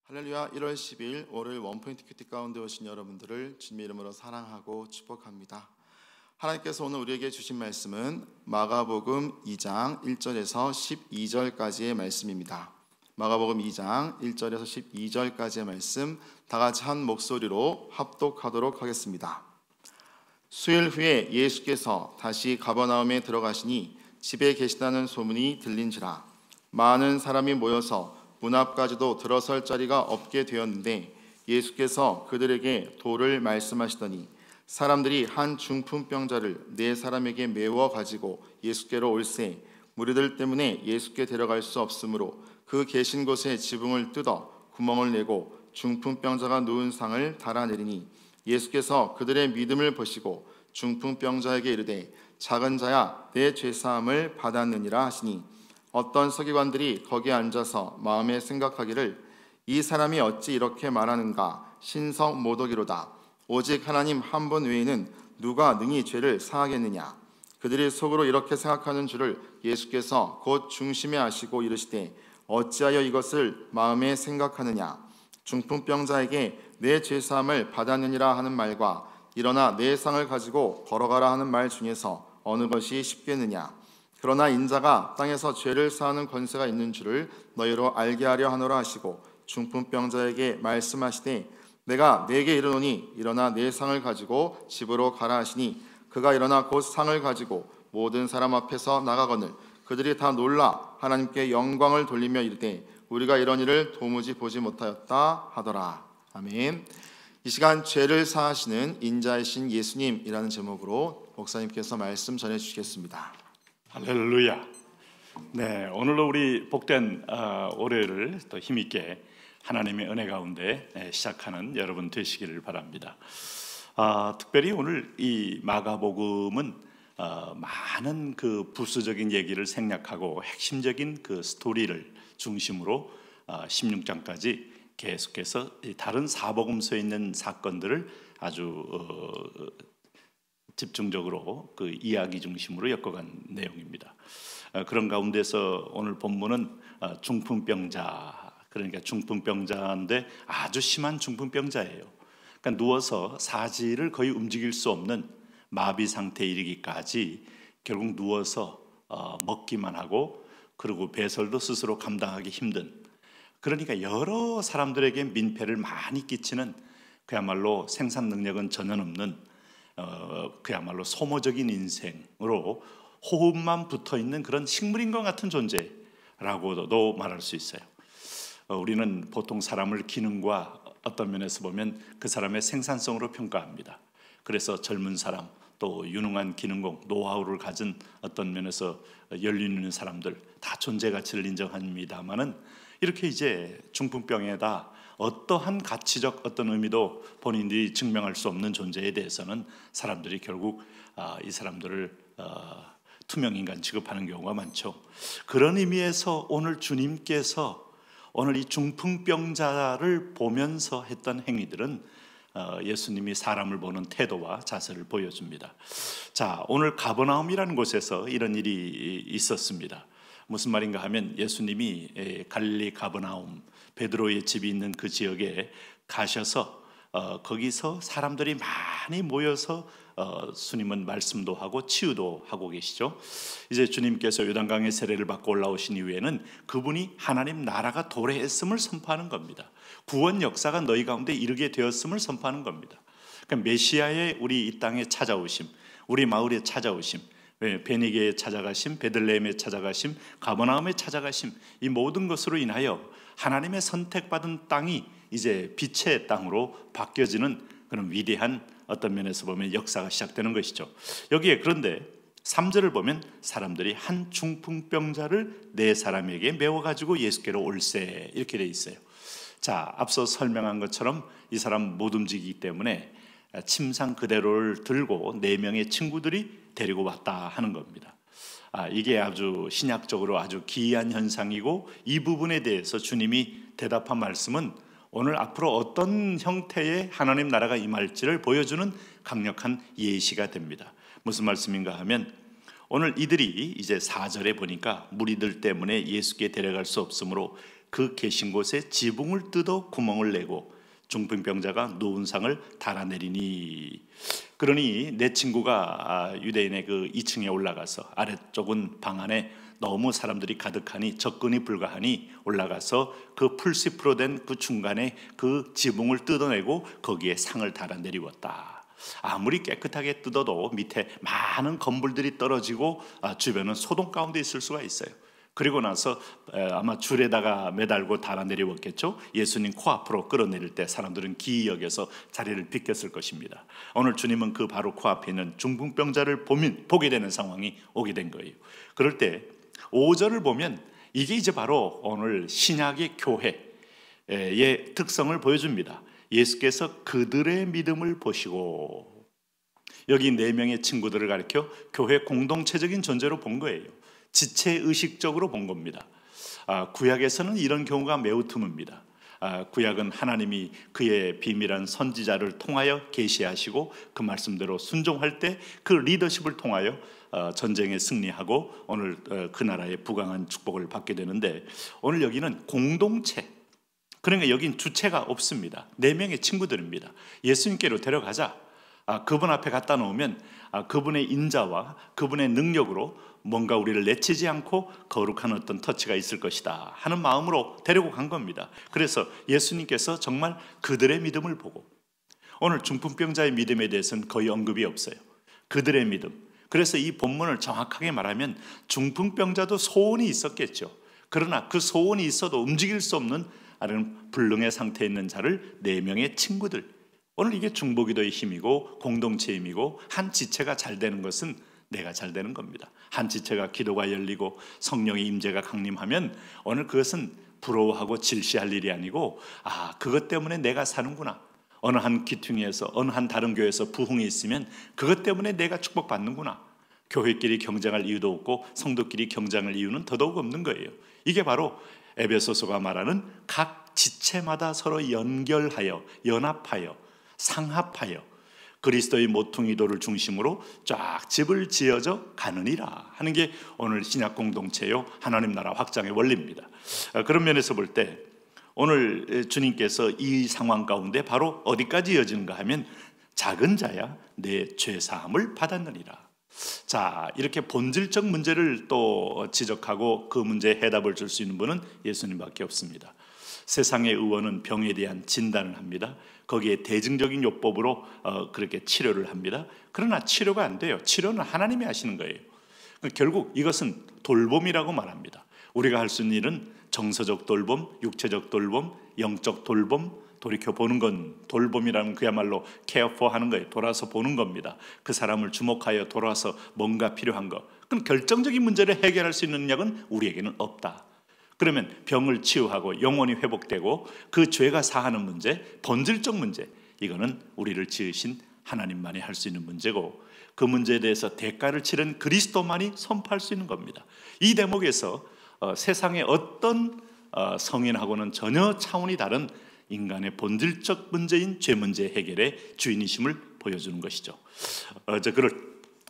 할렐루야. 1월 10일 월요일 원포인트 큐티 가운데 오신 여러분들을 주님의 이름으로 사랑하고 축복합니다. 하나님께서 오늘 우리에게 주신 말씀은 마가복음 2장 1절에서 12절까지의 말씀입니다. 마가복음 2장 1절에서 12절까지의 말씀 다 같이 한 목소리로 합독하도록 하겠습니다. 수일 후에 예수께서 다시 가버나움에 들어가시니 집에 계시다는 소문이 들린지라 많은 사람이 모여서 문 앞까지도 들어설 자리가 없게 되었는데 예수께서 그들에게 도를 말씀하시더니 사람들이 한 중풍병자를 네 사람에게 메워 가지고 예수께로 올세 무리들 때문에 예수께 데려갈 수 없으므로 그 계신 곳에 지붕을 뜯어 구멍을 내고 중풍병자가 누운 상을 달아내리니 예수께서 그들의 믿음을 보시고 중풍병자에게 이르되 작은 자야 내 죄사함을 받았느니라 하시니 어떤 서기관들이 거기에 앉아서 마음에 생각하기를 이 사람이 어찌 이렇게 말하는가 신성 모독이로다. 오직 하나님 한 분 외에는 누가 능히 죄를 사하겠느냐. 그들이 속으로 이렇게 생각하는 줄을 예수께서 곧 중심에 아시고 이르시되 어찌하여 이것을 마음에 생각하느냐. 중풍병자에게 내 죄사함을 받았느니라 하는 말과 일어나 내 상을 가지고 걸어가라 하는 말 중에서 어느 것이 쉽겠느냐. 그러나 인자가 땅에서 죄를 사하는 권세가 있는 줄을 너희로 알게 하려 하노라 하시고 중풍병자에게 말씀하시되 내가 네게 이르노니 일어나 내 상을 가지고 집으로 가라 하시니 그가 일어나 곧 상을 가지고 모든 사람 앞에서 나가거늘 그들이 다 놀라 하나님께 영광을 돌리며 이르되 우리가 이런 일을 도무지 보지 못하였다 하더라. 아멘. 이 시간 죄를 사하시는 인자이신 예수님이라는 제목으로 목사님께서 말씀 전해주시겠습니다. 할렐루야. 네, 오늘도 우리 복된 월요일을 또 힘있게 하나님의 은혜 가운데 시작하는 여러분 되시기를 바랍니다. 특별히 오늘 이 마가복음은 많은 그 부수적인 얘기를 생략하고 핵심적인 그 스토리를 중심으로 16장까지 계속해서 다른 사복음서에 있는 사건들을 아주 집중적으로 그 이야기 중심으로 엮어간 내용입니다. 그런 가운데서 오늘 본문은 중풍병자, 그러니까 중풍병자인데 아주 심한 중풍병자예요. 그러니까 누워서 사지를 거의 움직일 수 없는 마비 상태에 이르기까지 결국 누워서 먹기만 하고 그리고 배설도 스스로 감당하기 힘든, 그러니까 여러 사람들에게 민폐를 많이 끼치는 그야말로 생산 능력은 전혀 없는 그야말로 소모적인 인생으로 호흡만 붙어있는 그런 식물인 것 같은 존재라고도 말할 수 있어요. 우리는 보통 사람을 기능과 어떤 면에서 보면 그 사람의 생산성으로 평가합니다. 그래서 젊은 사람, 또 유능한 기능공, 노하우를 가진 어떤 면에서 열리 있는 사람들 다 존재 가치를 인정합니다만은 이렇게 이제 중풍병에다 어떠한 가치적 어떤 의미도 본인들이 증명할 수 없는 존재에 대해서는 사람들이 결국 이 사람들을 투명인간 취급하는 경우가 많죠. 그런 의미에서 오늘 주님께서 오늘 이 중풍병자를 보면서 했던 행위들은 예수님이 사람을 보는 태도와 자세를 보여줍니다. 자, 오늘 가버나움이라는 곳에서 이런 일이 있었습니다. 무슨 말인가 하면 예수님이 갈릴리 가버나움 베드로의 집이 있는 그 지역에 가셔서 거기서 사람들이 많이 모여서 주님은 말씀도 하고 치유도 하고 계시죠. 이제 주님께서 요단강의 세례를 받고 올라오신 이후에는 그분이 하나님 나라가 도래했음을 선포하는 겁니다. 구원 역사가 너희 가운데 이르게 되었음을 선포하는 겁니다. 그러니까 메시아의 우리 이 땅에 찾아오심, 우리 마을에 찾아오심, 베니게에 찾아가심, 베들레헴에 찾아가심, 가버나움에 찾아가심, 이 모든 것으로 인하여 하나님의 선택받은 땅이 이제 빛의 땅으로 바뀌어지는 그런 위대한 어떤 면에서 보면 역사가 시작되는 것이죠. 여기에 그런데 3절을 보면 사람들이 한 중풍병자를 네 사람에게 메워가지고 예수께로 올세 이렇게 돼 있어요. 자, 앞서 설명한 것처럼 이 사람 못 움직이기 때문에 침상 그대로를 들고 4명의 친구들이 데리고 왔다 하는 겁니다. 이게 아주 신약적으로 아주 기이한 현상이고 이 부분에 대해서 주님이 대답한 말씀은 오늘 앞으로 어떤 형태의 하나님 나라가 임할지를 보여주는 강력한 예시가 됩니다. 무슨 말씀인가 하면 오늘 이들이 이제 4절에 보니까 무리들 때문에 예수께 데려갈 수 없으므로 그 계신 곳에 지붕을 뜯어 구멍을 내고 중풍병자가 누운 상을 달아내리니. 그러니 내 친구가 유대인의 그 2층에 올라가서, 아래쪽은 방 안에 너무 사람들이 가득하니 접근이 불가하니 올라가서 그 풀숲으로 된 그 중간에 그 지붕을 뜯어내고 거기에 상을 달아내리웠다. 아무리 깨끗하게 뜯어도 밑에 많은 건물들이 떨어지고 주변은 소동 가운데 있을 수가 있어요. 그리고 나서 아마 줄에다가 매달고 달아내리웠겠죠. 예수님 코앞으로 끌어내릴 때 사람들은 기이 여겨서 자리를 비켰을 것입니다. 오늘 주님은 그 바로 코앞에 있는 중풍병자를 보게 되는 상황이 오게 된 거예요. 그럴 때 5절을 보면 이게 이제 바로 오늘 신약의 교회의 특성을 보여줍니다. 예수께서 그들의 믿음을 보시고, 여기 4명의 친구들을 가리켜 교회 공동체적인 존재로 본 거예요. 지체의식적으로 본 겁니다. 구약에서는 이런 경우가 매우 드뭅니다. 구약은 하나님이 그의 비밀한 선지자를 통하여 계시하시고 그 말씀대로 순종할 때 그 리더십을 통하여 전쟁에 승리하고 오늘 그 나라의 부강한 축복을 받게 되는데, 오늘 여기는 공동체, 그러니까 여긴 주체가 없습니다. 4명의 친구들입니다. 예수님께로 데려가자. 그분 앞에 갖다 놓으면 그분의 인자와 그분의 능력으로 뭔가 우리를 내치지 않고 거룩한 어떤 터치가 있을 것이다 하는 마음으로 데리고 간 겁니다. 그래서 예수님께서 정말 그들의 믿음을 보고, 오늘 중풍병자의 믿음에 대해서는 거의 언급이 없어요. 그들의 믿음. 그래서 이 본문을 정확하게 말하면 중풍병자도 소원이 있었겠죠. 그러나 그 소원이 있어도 움직일 수 없는 불능의 상태에 있는 자를 4명의 친구들, 오늘 이게 중보기도의 힘이고 공동체의 힘이고, 한 지체가 잘 되는 것은 내가 잘 되는 겁니다. 한 지체가 기도가 열리고 성령의 임재가 강림하면 오늘 그것은 부러워하고 질시할 일이 아니고, 그것 때문에 내가 사는구나. 어느 한 기퉁이에서 어느 한 다른 교회에서 부흥이 있으면 그것 때문에 내가 축복받는구나. 교회끼리 경쟁할 이유도 없고 성도끼리 경쟁할 이유는 더더욱 없는 거예요. 이게 바로 에베소서가 말하는 각 지체마다 서로 연결하여 연합하여 상합하여 그리스도의 모퉁이도를 중심으로 쫙 집을 지어져 가느니라 하는 게 오늘 신약 공동체요 하나님 나라 확장의 원리입니다. 그런 면에서 볼 때 오늘 주님께서 이 상황 가운데 바로 어디까지 이어지는가 하면 작은 자야 내 죄사함을 받았느니라. 자, 이렇게 본질적 문제를 또 지적하고 그 문제에 해답을 줄 수 있는 분은 예수님밖에 없습니다. 세상의 의원은 병에 대한 진단을 합니다. 거기에 대증적인 요법으로 그렇게 치료를 합니다. 그러나 치료가 안 돼요. 치료는 하나님이 하시는 거예요. 결국 이것은 돌봄이라고 말합니다. 우리가 할 수 있는 일은 정서적 돌봄, 육체적 돌봄, 영적 돌봄, 돌이켜 보는 건 돌봄이라는 그야말로 케어 포 하는 거예요. 돌아서 보는 겁니다. 그 사람을 주목하여 돌아서 뭔가 필요한 거. 그럼 결정적인 문제를 해결할 수 있는 능력은 우리에게는 없다. 그러면 병을 치유하고 영혼이 회복되고 그 죄가 사하는 문제, 본질적 문제, 이거는 우리를 지으신 하나님만이 할 수 있는 문제고, 그 문제에 대해서 대가를 치른 그리스도만이 선포할 수 있는 겁니다. 이 대목에서 세상의 어떤 성인하고는 전혀 차원이 다른 인간의 본질적 문제인 죄 문제 해결의 주인이심을 보여주는 것이죠.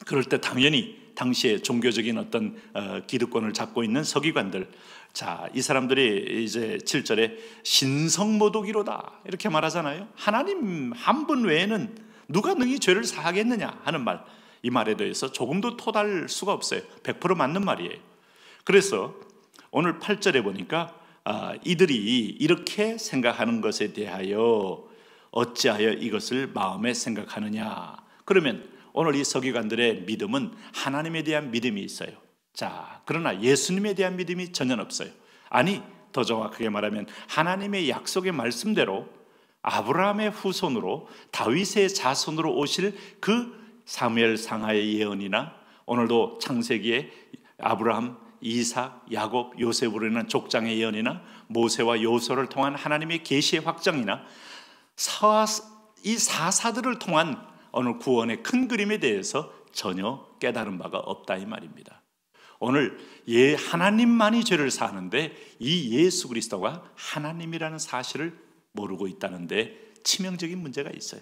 그럴 때 당연히 당시에 종교적인 어떤 기득권을 잡고 있는 서기관들, 자, 이 사람들이 이제 7절에 신성모독이로다 이렇게 말하잖아요. 하나님 한 분 외에는 누가 능히 죄를 사하겠느냐 하는 말, 이 말에 대해서 조금도 토달 수가 없어요. 100% 맞는 말이에요. 그래서 오늘 8절에 보니까 이들이 이렇게 생각하는 것에 대하여 어찌하여 이것을 마음에 생각하느냐. 그러면 오늘 이 서기관들의 믿음은 하나님에 대한 믿음이 있어요. 자, 그러나 예수님에 대한 믿음이 전혀 없어요. 아니, 더 정확하게 말하면 하나님의 약속의 말씀대로 아브라함의 후손으로 다윗의 자손으로 오실 그 사무엘 상하의 예언이나 오늘도 창세기에 아브라함, 이삭, 야곱, 요셉으로 인한 족장의 예언이나 모세와 여호수아를 통한 하나님의 계시의 확정이나 이 사사들을 통한 오늘 구원의 큰 그림에 대해서 전혀 깨달은 바가 없다 이 말입니다. 오늘 하나님만이 죄를 사하는데 이 예수 그리스도가 하나님이라는 사실을 모르고 있다는데 치명적인 문제가 있어요.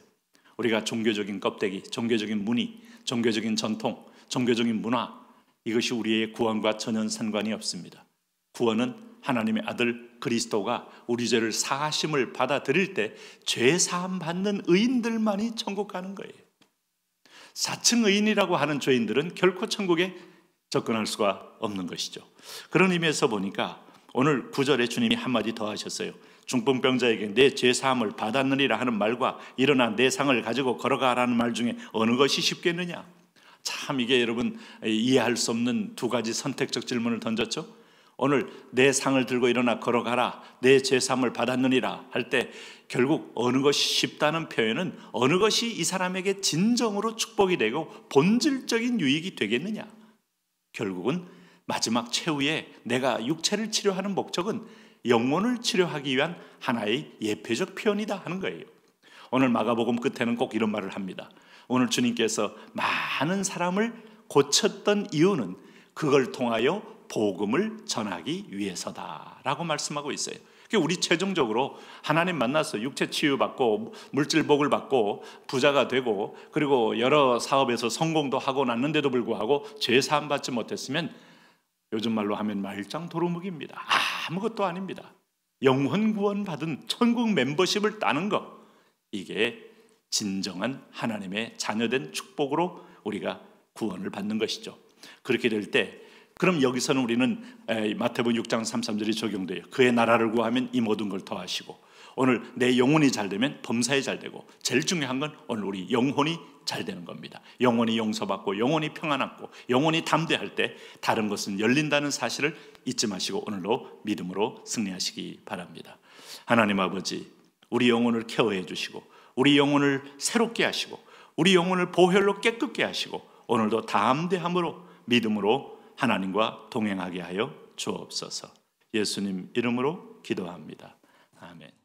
우리가 종교적인 껍데기, 종교적인 무늬, 종교적인 전통, 종교적인 문화, 이것이 우리의 구원과 전혀 상관이 없습니다. 구원은 하나님의 아들 그리스도가 우리 죄를 사하심을 받아들일 때 죄 사함 받는 의인들만이 천국 가는 거예요. 4층 의인이라고 하는 죄인들은 결코 천국에 접근할 수가 없는 것이죠. 그런 의미에서 보니까 오늘 9절에 주님이 한마디 더 하셨어요. 중풍병자에게 내 죄사함을 받았느니라 하는 말과 일어나 내 상을 가지고 걸어가라는 말 중에 어느 것이 쉽겠느냐. 참 이게 여러분 이해할 수 없는 두 가지 선택적 질문을 던졌죠. 오늘 내 상을 들고 일어나 걸어가라, 내 죄사함을 받았느니라 할 때 결국 어느 것이 쉽다는 표현은 어느 것이 이 사람에게 진정으로 축복이 되고 본질적인 유익이 되겠느냐. 결국은 마지막 최후에 내가 육체를 치료하는 목적은 영혼을 치료하기 위한 하나의 예표적 표현이다 하는 거예요. 오늘 마가복음 끝에는 꼭 이런 말을 합니다. 오늘 주님께서 많은 사람을 고쳤던 이유는 그걸 통하여 복음을 전하기 위해서다라고 말씀하고 있어요. 우리 최종적으로 하나님 만나서 육체 치유받고 물질 복을 받고 부자가 되고 그리고 여러 사업에서 성공도 하고 났는데도 불구하고 죄 사함 받지 못했으면 요즘 말로 하면 말짱 도루묵입니다. 아무것도 아닙니다. 영혼 구원 받은 천국 멤버십을 따는 것, 이게 진정한 하나님의 자녀된 축복으로 우리가 구원을 받는 것이죠. 그렇게 될 때 그럼 여기서는 우리는 마태복음 6장 33절이 적용돼요. 그의 나라를 구하면 이 모든 걸 더하시고, 오늘 내 영혼이 잘 되면 범사에 잘 되고, 제일 중요한 건 오늘 우리 영혼이 잘 되는 겁니다. 영혼이 용서받고 영혼이 평안하고 영혼이 담대할 때 다른 것은 열린다는 사실을 잊지 마시고 오늘로 믿음으로 승리하시기 바랍니다. 하나님 아버지, 우리 영혼을 케어해 주시고 우리 영혼을 새롭게 하시고 우리 영혼을 보혈로 깨끗게 하시고 오늘도 담대함으로 믿음으로 하나님과 동행하게 하여 주옵소서. 예수님 이름으로 기도합니다. 아멘.